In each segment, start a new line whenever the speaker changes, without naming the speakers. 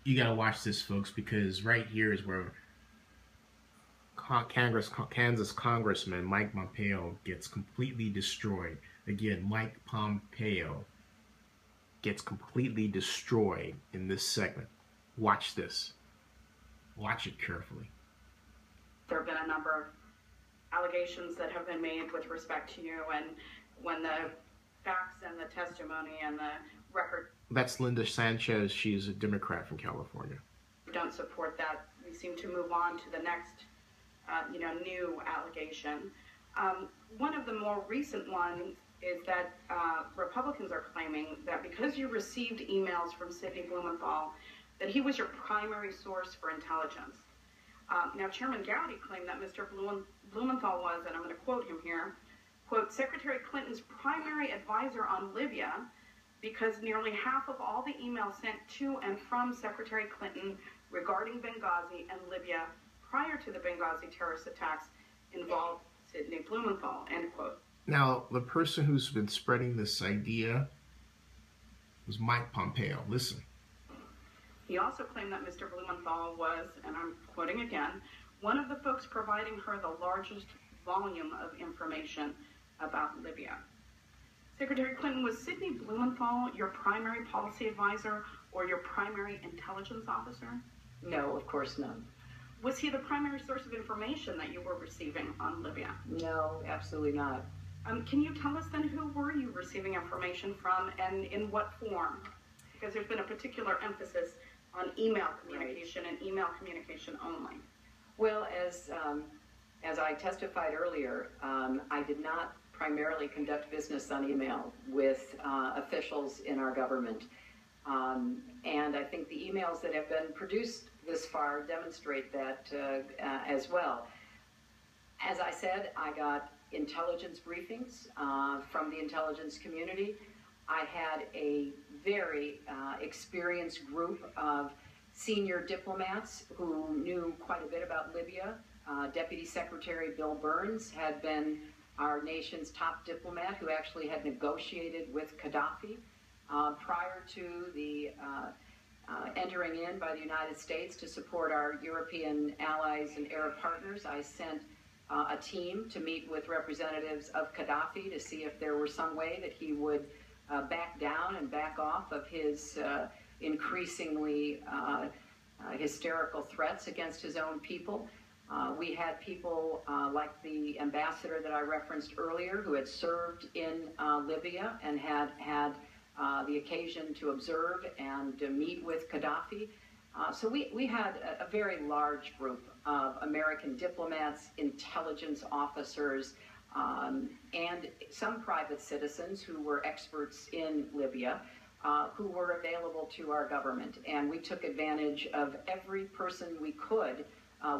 You gotta watch this, folks, because right here is where Kansas Congressman Mike Pompeo gets completely destroyed. Again, Mike Pompeo gets completely destroyed in this segment. Watch this. Watch it carefully.
There have been a number of allegations that have been made with respect to you, and when the facts and the testimony and the record...
That's Linda Sanchez. She's a Democrat from California.
Don't support that. We seem to move on to the next, new allegation. One of the more recent ones is that Republicans are claiming that because you received emails from Sidney Blumenthal, that he was your primary source for intelligence. Now, Chairman Gowdy claimed that Mr. Blumenthal was, and I'm going to quote him here, quote, Secretary Clinton's primary advisor on Libya, because nearly half of all the emails sent to and from Secretary Clinton regarding Benghazi and Libya prior to the Benghazi terrorist attacks involved Sidney Blumenthal, end quote.
Now, the person who's been spreading this idea was Mike Pompeo. Listen.
He also claimed that Mr. Blumenthal was, and I'm quoting again, one of the folks providing her the largest volume of information about Libya. Secretary Clinton, was Sidney Blumenthal your primary policy advisor or your primary intelligence officer?
No, of course not.
Was he the primary source of information that you were receiving on Libya?
No, absolutely not.
Can you tell us then who were you receiving information from and in what form? Because there's been a particular emphasis on email communication and email communication only.
Well, as I testified earlier, I did not primarily conduct business on email with officials in our government. And I think the emails that have been produced this far demonstrate that as well. As I said, I got intelligence briefings from the intelligence community. I had a very experienced group of senior diplomats who knew quite a bit about Libya. Deputy Secretary Bill Burns had been our nation's top diplomat who actually had negotiated with Gaddafi prior to the entering in by the United States to support our European allies and Arab partners. I sent a team to meet with representatives of Gaddafi to see if there were some way that he would back down and back off of his increasingly hysterical threats against his own people. We had people like the ambassador that I referenced earlier who had served in Libya and had the occasion to observe and to meet with Gaddafi. So we had a very large group of American diplomats, intelligence officers, and some private citizens who were experts in Libya who were available to our government. And we took advantage of every person we could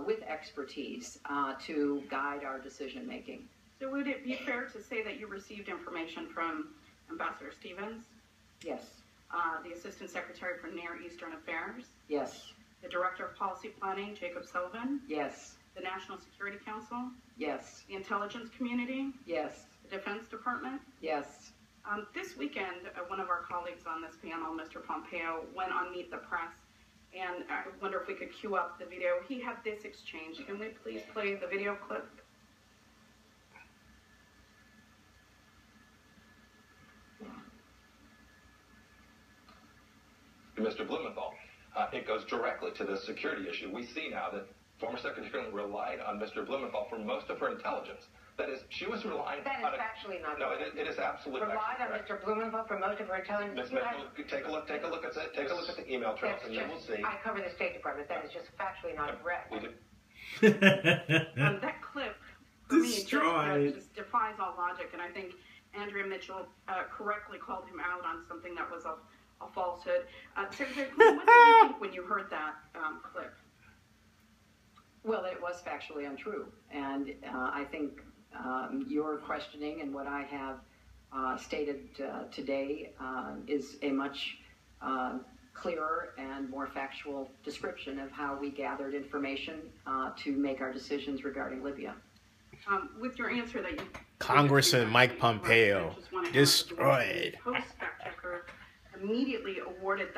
with expertise to guide our decision making.
So would it be fair to say that you received information from Ambassador Stevens?
Yes.
The Assistant Secretary for Near Eastern Affairs?
Yes.
The Director of Policy Planning, Jacob Sullivan?
Yes.
The National Security Council?
Yes.
The Intelligence Community?
Yes.
The Defense Department?
Yes.
This weekend, one of our colleagues on this panel, Mr. Pompeo, went on Meet the Press, and I wonder if we could cue up the video. He had this exchange. Can we please play the video clip?
Mr. Blumenthal, it goes directly to the security issue. We see now that former Secretary Clinton relied on Mr. Blumenthal for most of her intelligence. That is, she was relying
That is
on
factually not
No,
correct.
it is absolutely
Relied on Mr. Blumenthal for most of her intelligence.
Ms. Mitchell, take a look at the email trails, and you will see.
I cover the State Department. That is just factually not correct.
We do.
That clip, for me, just defies all logic, and I think Andrea Mitchell correctly called him out on something that was a falsehood. Secretary Clinton, what did you think when you heard that clip?
Well, it was factually untrue, and I think your questioning and what I have stated today is a much clearer and more factual description of how we gathered information to make our decisions regarding Libya.
With your answer that you...
Congressman Mike Pompeo destroyed.
Post fact checker immediately awarded